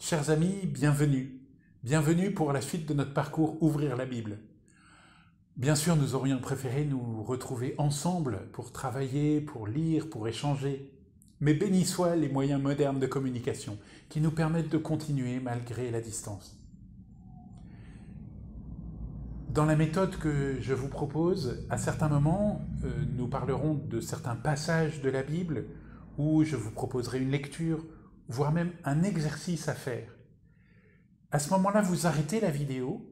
Chers amis, bienvenue. Bienvenue pour la suite de notre parcours Ouvrir la Bible. Bien sûr, nous aurions préféré nous retrouver ensemble pour travailler, pour lire, pour échanger. Mais bénis soient les moyens modernes de communication qui nous permettent de continuer malgré la distance. Dans la méthode que je vous propose, à certains moments, nous parlerons de certains passages de la Bible où je vous proposerai une lecture, voire même un exercice à faire. À ce moment-là, vous arrêtez la vidéo,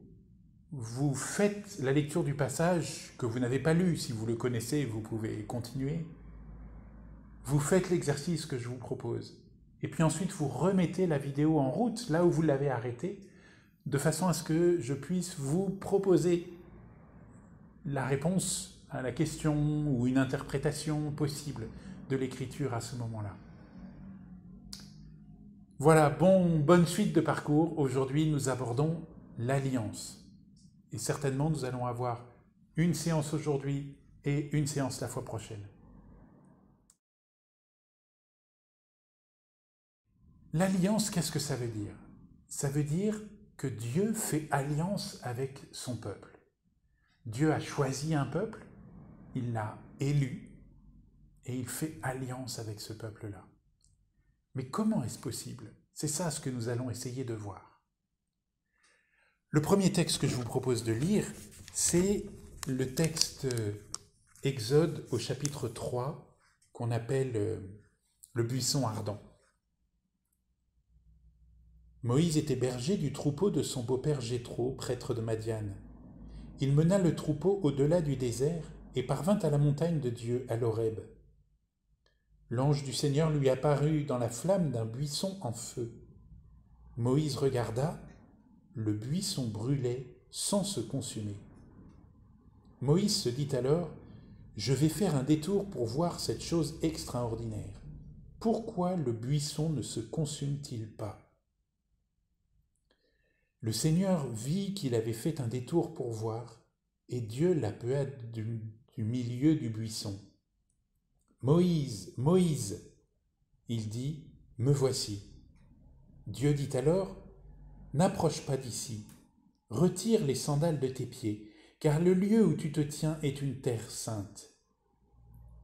vous faites la lecture du passage que vous n'avez pas lu. Si vous le connaissez, vous pouvez continuer. Vous faites l'exercice que je vous propose. Et puis ensuite, vous remettez la vidéo en route, là où vous l'avez arrêtée, de façon à ce que je puisse vous proposer la réponse à la question ou une interprétation possible de l'écriture à ce moment-là. Voilà, bonne suite de parcours. Aujourd'hui, nous abordons l'alliance. Et certainement, nous allons avoir une séance aujourd'hui et une séance la fois prochaine. L'alliance, qu'est-ce que ça veut dire? Ça veut dire que Dieu fait alliance avec son peuple. Dieu a choisi un peuple, il l'a élu, et il fait alliance avec ce peuple-là. Mais comment est-ce possible? C'est ça ce que nous allons essayer de voir. Le premier texte que je vous propose de lire, c'est le texte Exode au chapitre 3, qu'on appelle le buisson ardent. Moïse était berger du troupeau de son beau-père Jéthro, prêtre de Madian. Il mena le troupeau au-delà du désert et parvint à la montagne de Dieu, à l'Horeb. L'ange du Seigneur lui apparut dans la flamme d'un buisson en feu. Moïse regarda, le buisson brûlait sans se consumer. Moïse se dit alors, « Je vais faire un détour pour voir cette chose extraordinaire. Pourquoi le buisson ne se consume-t-il pas ?» Le Seigneur vit qu'il avait fait un détour pour voir, et Dieu l'appela du milieu du buisson. « Moïse, Moïse !» Il dit, « Me voici. » Dieu dit alors, « N'approche pas d'ici, retire les sandales de tes pieds, car le lieu où tu te tiens est une terre sainte. »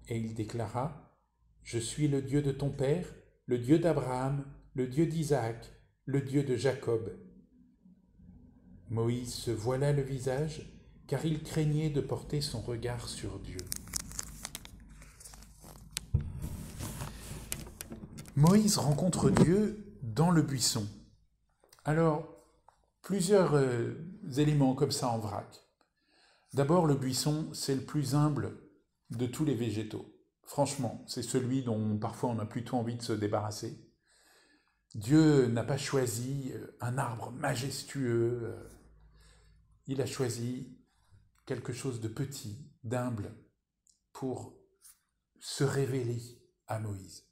Et il déclara, « Je suis le Dieu de ton père, le Dieu d'Abraham, le Dieu d'Isaac, le Dieu de Jacob. » Moïse se voila le visage, car il craignait de porter son regard sur Dieu. Moïse rencontre Dieu dans le buisson. Alors, plusieurs éléments comme ça en vrac. D'abord, le buisson, c'est le plus humble de tous les végétaux. Franchement, c'est celui dont parfois on a plutôt envie de se débarrasser. Dieu n'a pas choisi un arbre majestueux, il a choisi quelque chose de petit, d'humble, pour se révéler à Moïse.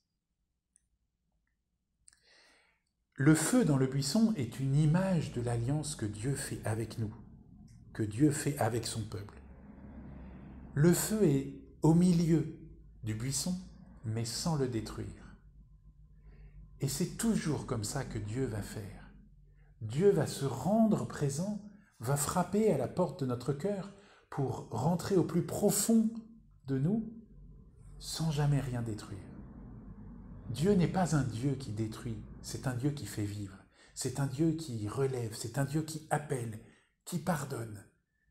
Le feu dans le buisson est une image de l'alliance que Dieu fait avec nous, que Dieu fait avec son peuple. Le feu est au milieu du buisson, mais sans le détruire. Et c'est toujours comme ça que Dieu va faire. Dieu va se rendre présent, va frapper à la porte de notre cœur pour rentrer au plus profond de nous sans jamais rien détruire. Dieu n'est pas un Dieu qui détruit, c'est un Dieu qui fait vivre, c'est un Dieu qui relève, c'est un Dieu qui appelle, qui pardonne.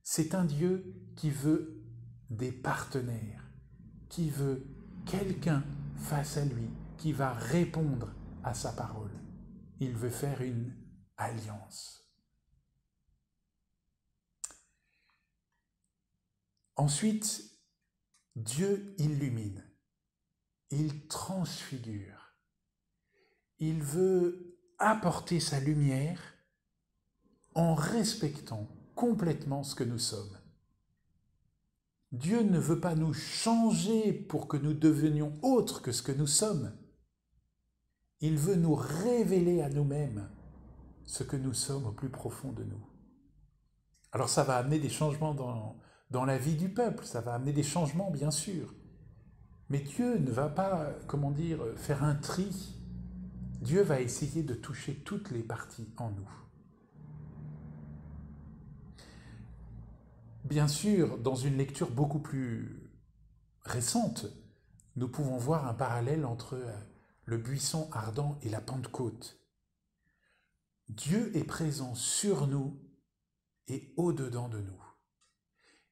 C'est un Dieu qui veut des partenaires, qui veut quelqu'un face à lui, qui va répondre à sa parole. Il veut faire une alliance. Ensuite, Dieu illumine, il transfigure, il veut apporter sa lumière en respectant complètement ce que nous sommes. Dieu ne veut pas nous changer pour que nous devenions autres que ce que nous sommes. Il veut nous révéler à nous-mêmes ce que nous sommes au plus profond de nous. Alors ça va amener des changements dans la vie du peuple, ça va amener des changements bien sûr. Mais Dieu ne va pas, faire un tri Dieu va essayer de toucher toutes les parties en nous. Bien sûr, dans une lecture beaucoup plus récente, nous pouvons voir un parallèle entre le buisson ardent et la Pentecôte. Dieu est présent sur nous et au-dedans de nous.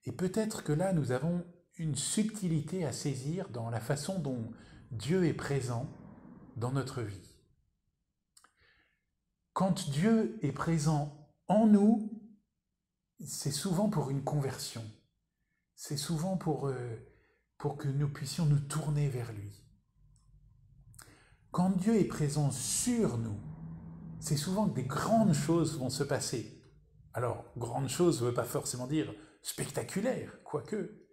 Et peut-être que là, nous avons une subtilité à saisir dans la façon dont Dieu est présent dans notre vie. Quand Dieu est présent en nous, c'est souvent pour une conversion. C'est souvent pour que nous puissions nous tourner vers lui. Quand Dieu est présent sur nous, c'est souvent que des grandes choses vont se passer. Alors, grandes choses ne veut pas forcément dire spectaculaires, quoique.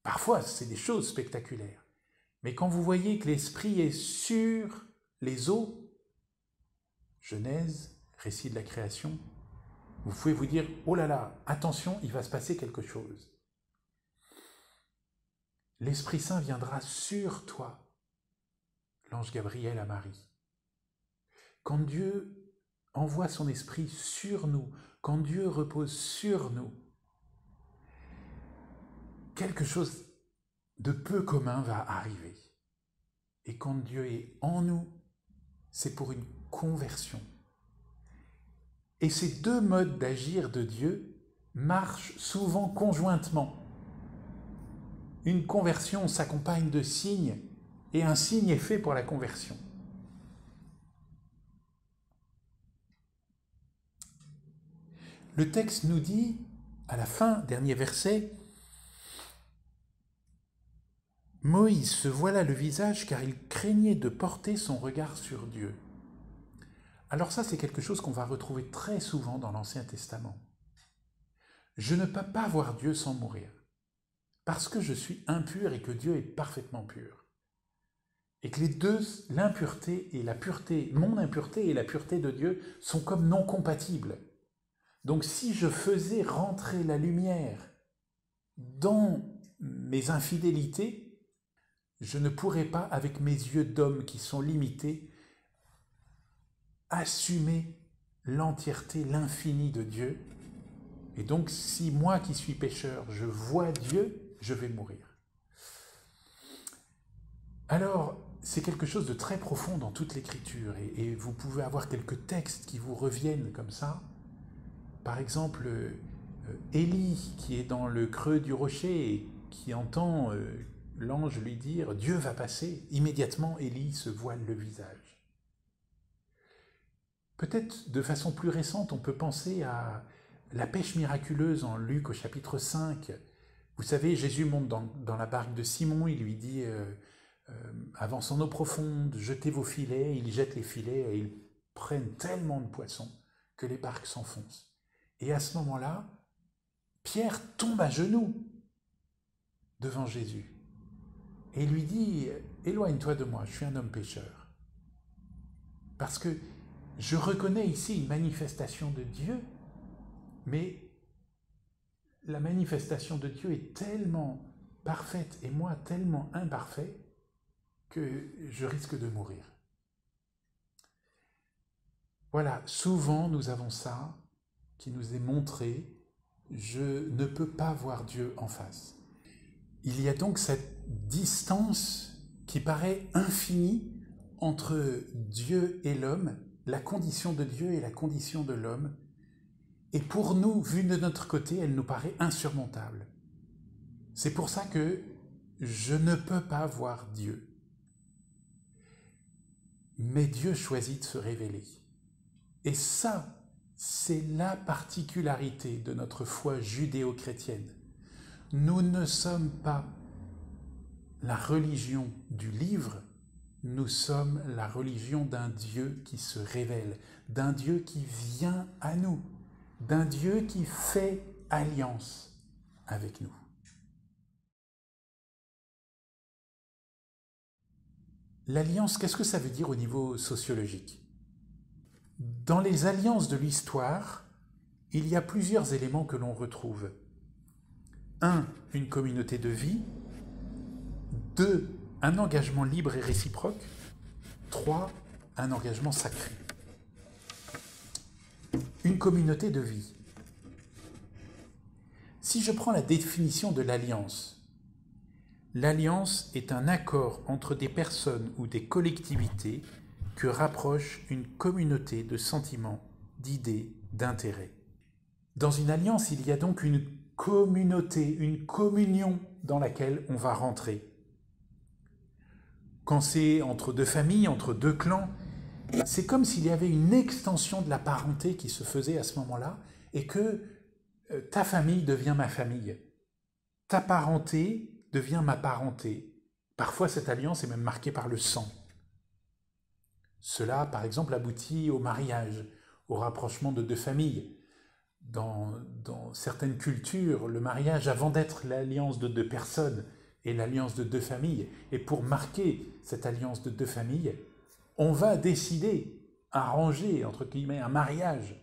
Parfois, c'est des choses spectaculaires. Mais quand vous voyez que l'Esprit est sur les eaux, Genèse, récit de la création, vous pouvez vous dire, oh là là, attention, il va se passer quelque chose. L'Esprit Saint viendra sur toi, l'ange Gabriel à Marie. Quand Dieu envoie son Esprit sur nous, quand Dieu repose sur nous, quelque chose de peu commun va arriver. Et quand Dieu est en nous, c'est pour une conversion. Et ces deux modes d'agir de Dieu marchent souvent conjointement. Une conversion s'accompagne de signes, et un signe est fait pour la conversion. Le texte nous dit, à la fin, dernier verset, « Moïse se voila le visage car il craignait de porter son regard sur Dieu. » Alors ça, c'est quelque chose qu'on va retrouver très souvent dans l'Ancien Testament. Je ne peux pas voir Dieu sans mourir, parce que je suis impur et que Dieu est parfaitement pur. Et que les deux, l'impureté et la pureté, mon impureté et la pureté de Dieu, sont comme non compatibles. Donc si je faisais rentrer la lumière dans mes infidélités, je ne pourrais pas, avec mes yeux d'homme qui sont limités, assumer l'entièreté, l'infini de Dieu. Et donc, si moi qui suis pécheur, je vois Dieu, je vais mourir. Alors, c'est quelque chose de très profond dans toute l'Écriture, et vous pouvez avoir quelques textes qui vous reviennent comme ça. Par exemple, Élie, qui est dans le creux du rocher et qui entend l'ange lui dire « Dieu va passer », immédiatement Élie se voile le visage. Peut-être de façon plus récente, on peut penser à la pêche miraculeuse en Luc au chapitre 5. Vous savez, Jésus monte dans la barque de Simon, il lui dit avance en eau profonde, jetez vos filets, ils jettent les filets et ils prennent tellement de poissons que les barques s'enfoncent. Et à ce moment-là, Pierre tombe à genoux devant Jésus et lui dit « Éloigne-toi de moi, je suis un homme pécheur. » Parce que je reconnais ici une manifestation de Dieu, mais la manifestation de Dieu est tellement parfaite et moi tellement imparfait que je risque de mourir. Voilà, souvent nous avons ça qui nous est montré, je ne peux pas voir Dieu en face. Il y a donc cette distance qui paraît infinie entre Dieu et l'homme, la condition de Dieu et la condition de l'homme, et pour nous, vu de notre côté, elle nous paraît insurmontable. C'est pour ça que je ne peux pas voir Dieu. Mais Dieu choisit de se révéler. Et ça, c'est la particularité de notre foi judéo-chrétienne. Nous ne sommes pas la religion du livre, nous sommes la religion d'un Dieu qui se révèle, d'un Dieu qui vient à nous, d'un Dieu qui fait alliance avec nous. L'alliance, qu'est-ce que ça veut dire au niveau sociologique? Dans les alliances de l'histoire, il y a plusieurs éléments que l'on retrouve. 1. Une communauté de vie. 2. Un engagement libre et réciproque. 3. un engagement sacré. Une communauté de vie. Si je prends la définition de l'alliance, l'alliance est un accord entre des personnes ou des collectivités que rapproche une communauté de sentiments, d'idées, d'intérêts. Dans une alliance, il y a donc une communauté, une communion dans laquelle on va rentrer. Quand c'est entre deux familles, entre deux clans, c'est comme s'il y avait une extension de la parenté qui se faisait à ce moment-là et que ta famille devient ma famille. Ta parenté devient ma parenté. Parfois, cette alliance est même marquée par le sang. Cela, par exemple, aboutit au mariage, au rapprochement de deux familles. Dans certaines cultures, le mariage, avant d'être l'alliance de deux personnes, est l'alliance de deux familles. Et pour marquer cette alliance de deux familles, on va décider, arranger, entre guillemets, un mariage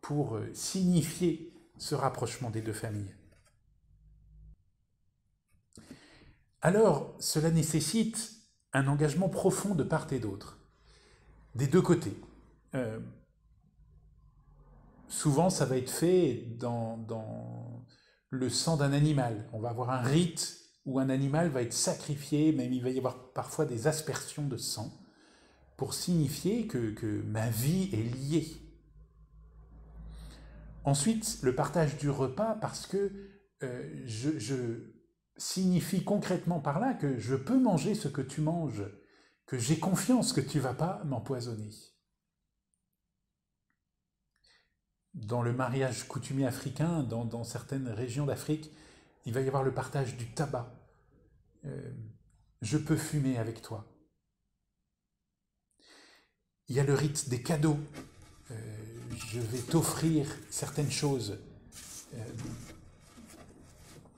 pour signifier ce rapprochement des deux familles. Alors, cela nécessite un engagement profond de part et d'autre, des deux côtés. Souvent, ça va être fait dans le sang d'un animal. On va avoir un rite où un animal va être sacrifié, même il va y avoir parfois des aspersions de sang, pour signifier que ma vie est liée. Ensuite, le partage du repas, parce que je signifie concrètement par là que je peux manger ce que tu manges, que j'ai confiance que tu ne vas pas m'empoisonner. Dans le mariage coutumier africain, dans certaines régions d'Afrique, il va y avoir le partage du tabac. Je peux fumer avec toi. Il y a le rite des cadeaux. Je vais t'offrir certaines choses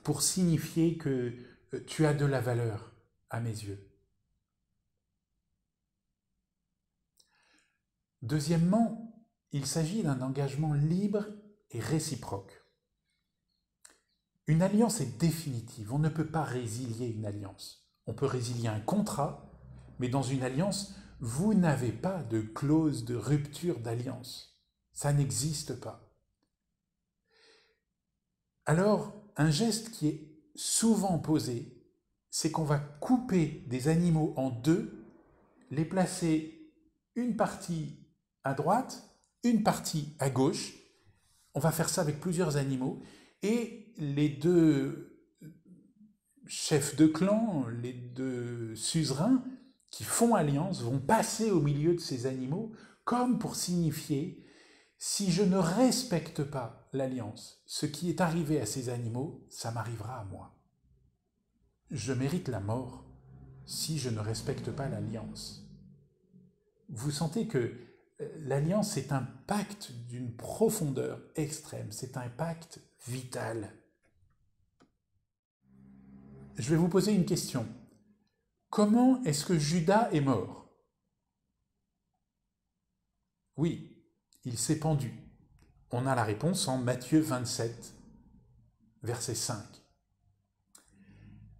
pour signifier que tu as de la valeur à mes yeux. Deuxièmement, il s'agit d'un engagement libre et réciproque. Une alliance est définitive, on ne peut pas résilier une alliance. On peut résilier un contrat, mais dans une alliance, vous n'avez pas de clause de rupture d'alliance. Ça n'existe pas. Alors, un geste qui est souvent posé, c'est qu'on va couper des animaux en deux, les placer une partie à droite, une partie à gauche. On va faire ça avec plusieurs animaux et les deux chefs de clan, les deux suzerains qui font alliance vont passer au milieu de ces animaux comme pour signifier si je ne respecte pas l'alliance, ce qui est arrivé à ces animaux, ça m'arrivera à moi. Je mérite la mort si je ne respecte pas l'alliance. Vous sentez que l'alliance est un pacte d'une profondeur extrême, c'est un pacte vital. Je vais vous poser une question. Comment est-ce que Judas est mort? Oui, il s'est pendu. On a la réponse en Matthieu 27, verset 5.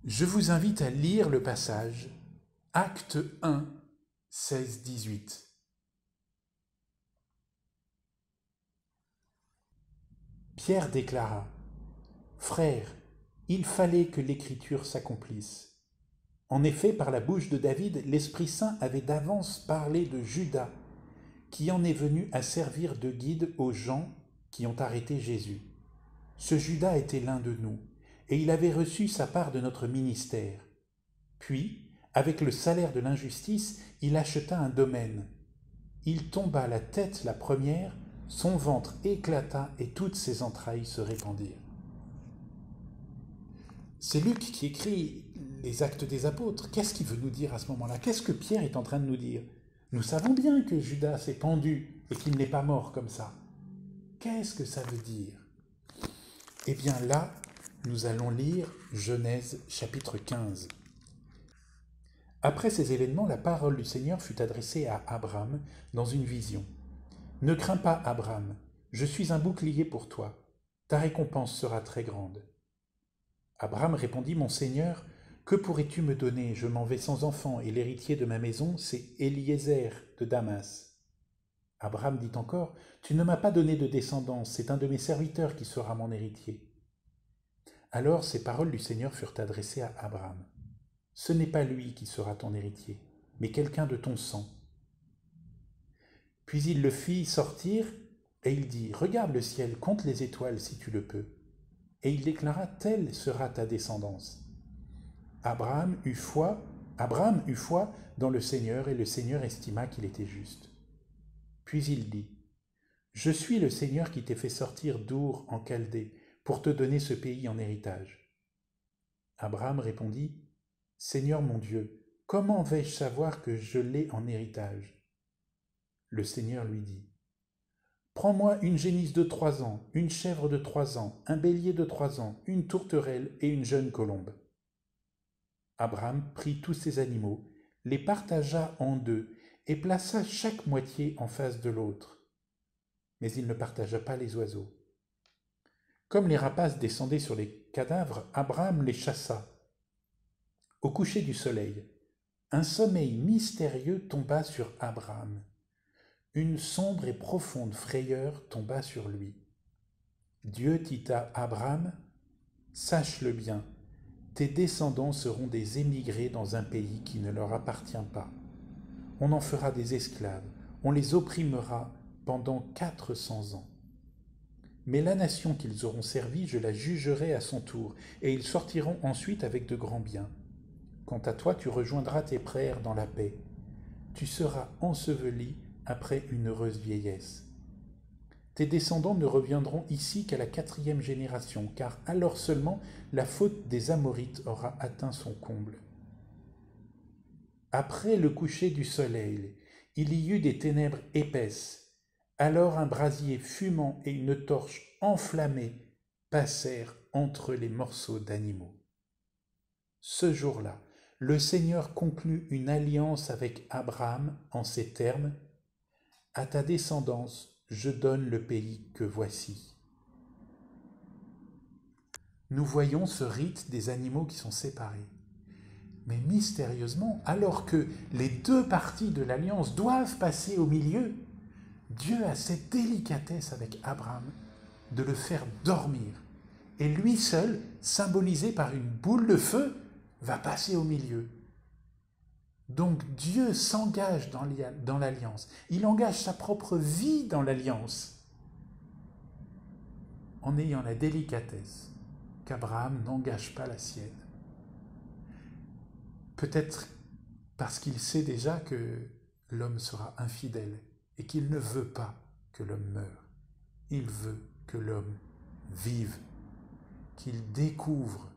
Je vous invite à lire le passage Acte 1, 16-18. Pierre déclara, « Frères, il fallait que l'Écriture s'accomplisse. En effet, par la bouche de David, l'Esprit Saint avait d'avance parlé de Judas, qui en est venu à servir de guide aux gens qui ont arrêté Jésus. Ce Judas était l'un de nous, et il avait reçu sa part de notre ministère. Puis, avec le salaire de l'injustice, il acheta un domaine. Il tomba la tête la première, son ventre éclata et toutes ses entrailles se répandirent. » C'est Luc qui écrit les Actes des Apôtres. Qu'est-ce qu'il veut nous dire à ce moment-là? Qu'est-ce que Pierre est en train de nous dire? Nous savons bien que Judas s'est pendu et qu'il n'est pas mort comme ça. Qu'est-ce que ça veut dire? Eh bien là, nous allons lire Genèse chapitre 15. Après ces événements, la parole du Seigneur fut adressée à Abraham dans une vision. « Ne crains pas, Abraham, je suis un bouclier pour toi. Ta récompense sera très grande. » Abraham répondit, « Mon Seigneur, Que pourrais-tu me donner? Je m'en vais sans enfant, et l'héritier de ma maison, c'est Eliezer de Damas. Abraham dit encore, tu ne m'as pas donné de descendance, c'est un de mes serviteurs qui sera mon héritier. Alors ces paroles du Seigneur furent adressées à Abraham. Ce n'est pas lui qui sera ton héritier, mais quelqu'un de ton sang. Puis il le fit sortir, et il dit, regarde le ciel, compte les étoiles si tu le peux. Et il déclara, telle sera ta descendance. Abraham eut foi dans le Seigneur, et le Seigneur estima qu'il était juste. Puis il dit, je suis le Seigneur qui t'ai fait sortir d'Our en Chaldée, pour te donner ce pays en héritage. Abraham répondit, Seigneur mon Dieu, comment vais-je savoir que je l'ai en héritage? Le Seigneur lui dit, prends-moi une génisse de 3 ans, une chèvre de 3 ans, un bélier de 3 ans, une tourterelle et une jeune colombe. Abraham prit tous ces animaux, les partagea en 2 et plaça chaque moitié en face de l'autre. Mais il ne partagea pas les oiseaux. Comme les rapaces descendaient sur les cadavres, Abraham les chassa. Au coucher du soleil, un sommeil mystérieux tomba sur Abraham. Une sombre et profonde frayeur tomba sur lui. Dieu dit à Abraham, « Sache-le bien, tes descendants seront des émigrés dans un pays qui ne leur appartient pas. On en fera des esclaves, on les opprimera pendant 400 ans. Mais la nation qu'ils auront servie, je la jugerai à son tour, et ils sortiront ensuite avec de grands biens. Quant à toi, tu rejoindras tes frères dans la paix. Tu seras enseveli après une heureuse vieillesse. Tes descendants ne reviendront ici qu'à la 4e génération, car alors seulement la faute des Amorites aura atteint son comble. Après le coucher du soleil, il y eut des ténèbres épaisses. Alors un brasier fumant et une torche enflammée passèrent entre les morceaux d'animaux. Ce jour-là, le Seigneur conclut une alliance avec Abraham en ces termes, « À ta descendance, je donne le pays que voici. » Nous voyons ce rite des animaux qui sont séparés. Mais mystérieusement, alors que les 2 parties de l'alliance doivent passer au milieu, Dieu a cette délicatesse avec Abraham de le faire dormir. Et lui seul, symbolisé par une boule de feu, va passer au milieu. Donc Dieu s'engage dans l'alliance. Il engage sa propre vie dans l'alliance en ayant la délicatesse qu'Abraham n'engage pas la sienne. Peut-être parce qu'il sait déjà que l'homme sera infidèle et qu'il ne veut pas que l'homme meure. Il veut que l'homme vive, qu'il découvre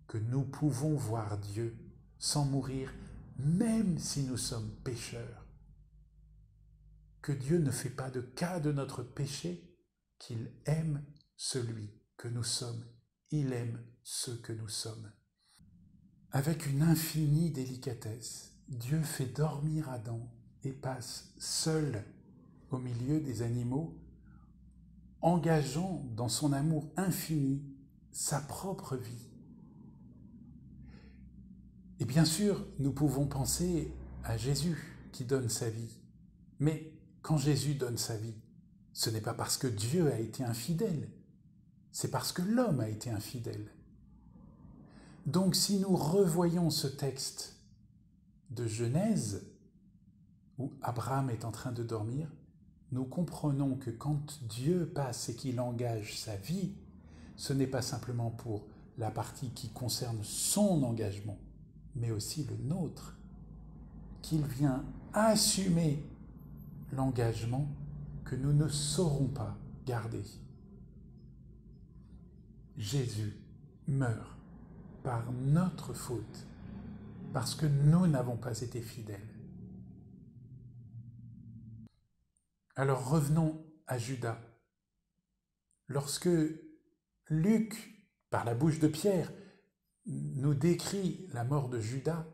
que nous pouvons voir Dieu sans mourir, même si nous sommes pécheurs. Que Dieu ne fait pas de cas de notre péché, qu'il aime celui que nous sommes. Il aime ce que nous sommes. Avec une infinie délicatesse, Dieu fait dormir Adam et passe seul au milieu des animaux, engageant dans son amour infini sa propre vie. Et bien sûr, nous pouvons penser à Jésus qui donne sa vie. Mais quand Jésus donne sa vie, ce n'est pas parce que Dieu a été infidèle, c'est parce que l'homme a été infidèle. Donc si nous revoyons ce texte de Genèse, où Abraham est en train de dormir, nous comprenons que quand Dieu passe et qu'il engage sa vie, ce n'est pas simplement pour la partie qui concerne son engagement, mais aussi le nôtre, qu'il vient assumer l'engagement que nous ne saurons pas garder. Jésus meurt par notre faute, parce que nous n'avons pas été fidèles. Alors revenons à Judas. Lorsque Luc, par la bouche de Pierre, nous décrit la mort de Judas,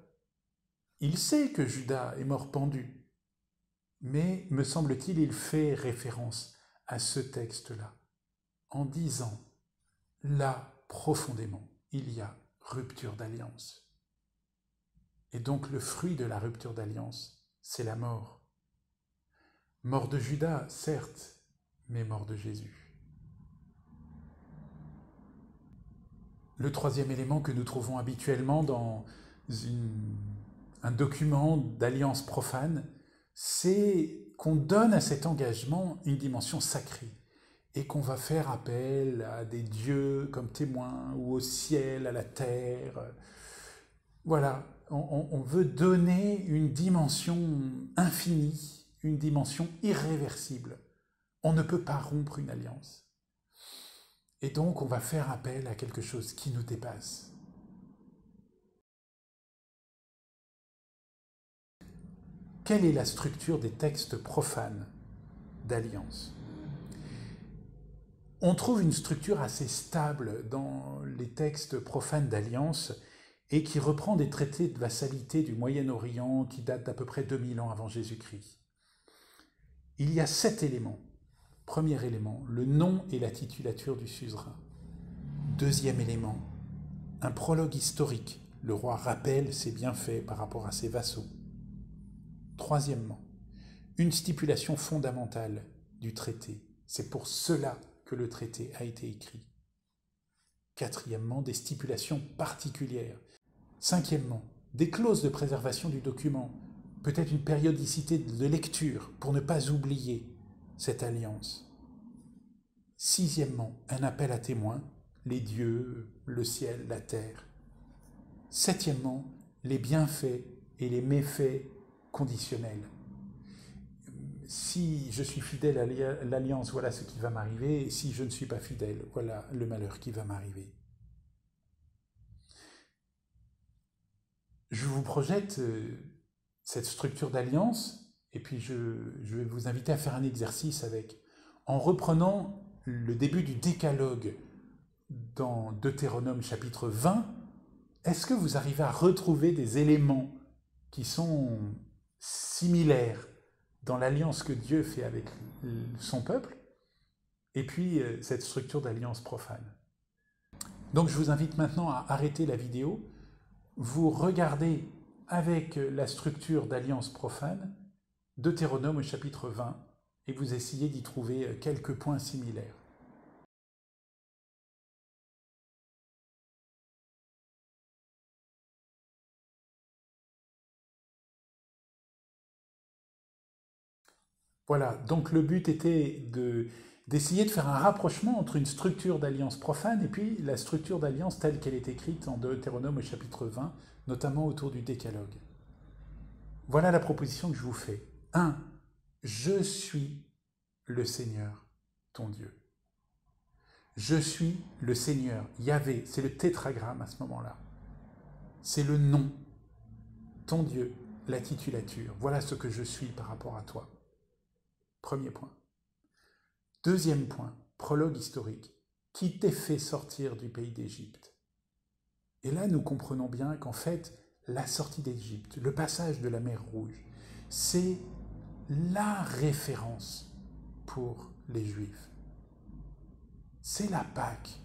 il sait que Judas est mort pendu, mais, me semble-t-il, il fait référence à ce texte-là, en disant, là, profondément, il y a rupture d'alliance. Et donc le fruit de la rupture d'alliance, c'est la mort. Mort de Judas, certes, mais mort de Jésus. Le troisième élément que nous trouvons habituellement dans un document d'alliance profane, c'est qu'on donne à cet engagement une dimension sacrée et qu'on va faire appel à des dieux comme témoins ou au ciel, à la terre. Voilà, on veut donner une dimension infinie, une dimension irréversible. On ne peut pas rompre une alliance. Et donc on va faire appel à quelque chose qui nous dépasse. Quelle est la structure des textes profanes d'alliance ? On trouve une structure assez stable dans les textes profanes d'alliance et qui reprend des traités de vassalité du Moyen-Orient qui datent d'à peu près 2000 ans avant Jésus-Christ. Il y a 7 éléments. Premier élément, le nom et la titulature du suzerain. Deuxième élément, un prologue historique. Le roi rappelle ses bienfaits par rapport à ses vassaux. Troisièmement, une stipulation fondamentale du traité. C'est pour cela que le traité a été écrit. Quatrièmement, des stipulations particulières. Cinquièmement, des clauses de préservation du document, peut-être une périodicité de lecture pour ne pas oublier cette alliance. Sixièmement, un appel à témoins, les dieux, le ciel, la terre. Septièmement, les bienfaits et les méfaits conditionnels. Si je suis fidèle à l'alliance, voilà ce qui va m'arriver, et si je ne suis pas fidèle, voilà le malheur qui va m'arriver. Je vous projette cette structure d'alliance, et puis je vais vous inviter à faire un exercice avec. En reprenant le début du décalogue dans Deutéronome chapitre 20, est-ce que vous arrivez à retrouver des éléments qui sont similaires dans l'alliance que Dieu fait avec son peuple, et puis cette structure d'alliance profane. Donc je vous invite maintenant à arrêter la vidéo, vous regardez avec la structure d'alliance profane, Deutéronome au chapitre 20, et vous essayez d'y trouver quelques points similaires. Voilà, donc le but était d'essayer de faire un rapprochement entre une structure d'alliance profane et puis la structure d'alliance telle qu'elle est écrite en Deutéronome au chapitre 20, notamment autour du décalogue. Voilà la proposition que je vous fais. 1. Je suis le Seigneur, ton Dieu. Je suis le Seigneur, Yahvé, c'est le tétragramme à ce moment-là. C'est le nom, ton Dieu, la titulature. Voilà ce que je suis par rapport à toi. Premier point. Deuxième point, prologue historique. Qui t'ait fait sortir du pays d'Égypte? Et là, nous comprenons bien qu'en fait, la sortie d'Égypte, le passage de la mer Rouge, c'est la référence pour les Juifs. C'est la Pâque.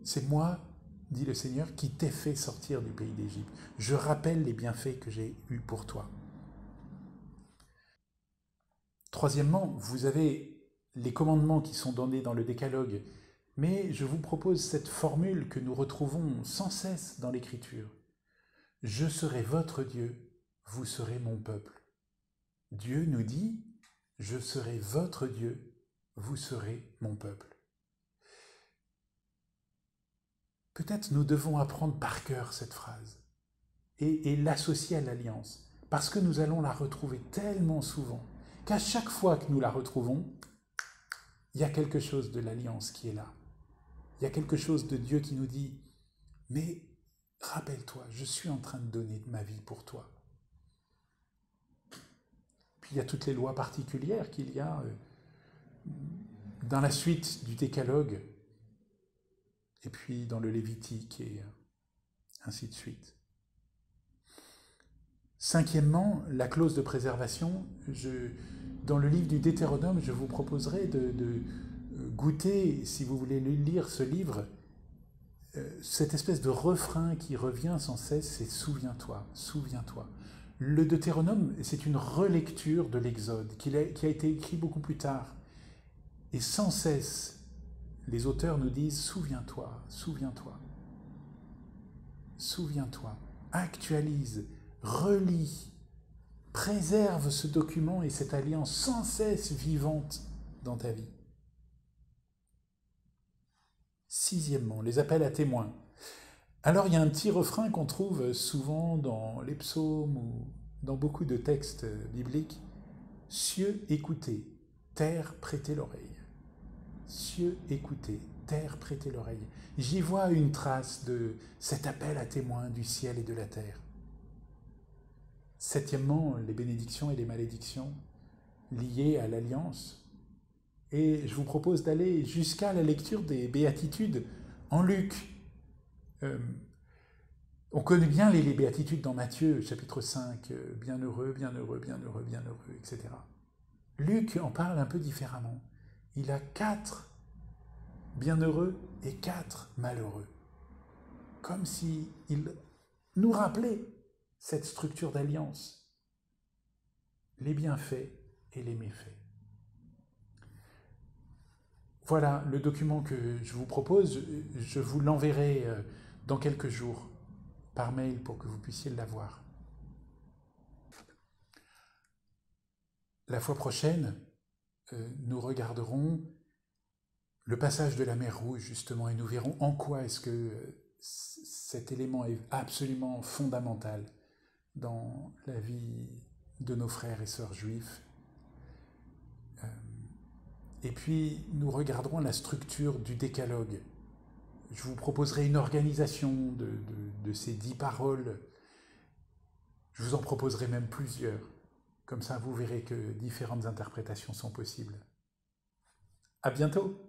C'est moi, dit le Seigneur, qui t'ai fait sortir du pays d'Égypte. Je rappelle les bienfaits que j'ai eus pour toi. Troisièmement, vous avez les commandements qui sont donnés dans le décalogue, mais je vous propose cette formule que nous retrouvons sans cesse dans l'Écriture. Je serai votre Dieu, vous serez mon peuple. Dieu nous dit, je serai votre Dieu, vous serez mon peuple. Peut-être nous devons apprendre par cœur cette phrase et l'associer à l'alliance, parce que nous allons la retrouver tellement souvent qu'à chaque fois que nous la retrouvons, il y a quelque chose de l'alliance qui est là. Il y a quelque chose de Dieu qui nous dit « Mais rappelle-toi, je suis en train de donner ma vie pour toi. » Puis il y a toutes les lois particulières qu'il y a dans la suite du décalogue, et puis dans le Lévitique, et ainsi de suite. Cinquièmement, la clause de préservation. Dans le livre du Deutéronome, je vous proposerai de goûter, si vous voulez lire ce livre, cette espèce de refrain qui revient sans cesse, c'est souviens-toi, souviens-toi. Le Deutéronome, c'est une relecture de l'Exode qui a été écrit beaucoup plus tard. Et sans cesse, les auteurs nous disent souviens-toi, souviens-toi, souviens-toi, actualise, relis, préserve ce document et cette alliance sans cesse vivante dans ta vie. Sixièmement, les appels à témoins. Alors il y a un petit refrain qu'on trouve souvent dans les psaumes ou dans beaucoup de textes bibliques. Cieux, écoutez, terre, prêtez l'oreille. Cieux, écoutez, terre, prêtez l'oreille. J'y vois une trace de cet appel à témoins du ciel et de la terre. Septièmement, les bénédictions et les malédictions liées à l'alliance. Et je vous propose d'aller jusqu'à la lecture des béatitudes en Luc. On connaît bien les béatitudes dans Matthieu, chapitre 5, bienheureux, bienheureux, bienheureux, bienheureux, etc. Luc en parle un peu différemment. Il a 4 bienheureux et 4 malheureux. Comme s'il nous rappelait cette structure d'alliance, les bienfaits et les méfaits. Voilà le document que je vous propose. Je vous l'enverrai dans quelques jours par mail pour que vous puissiez l'avoir. La fois prochaine, nous regarderons le passage de la mer Rouge, justement, et nous verrons en quoi est-ce que cet élément est absolument fondamental dans la vie de nos frères et sœurs juifs. Et puis, nous regarderons la structure du décalogue. Je vous proposerai une organisation de ces 10 paroles. Je vous en proposerai même plusieurs. Comme ça, vous verrez que différentes interprétations sont possibles. À bientôt!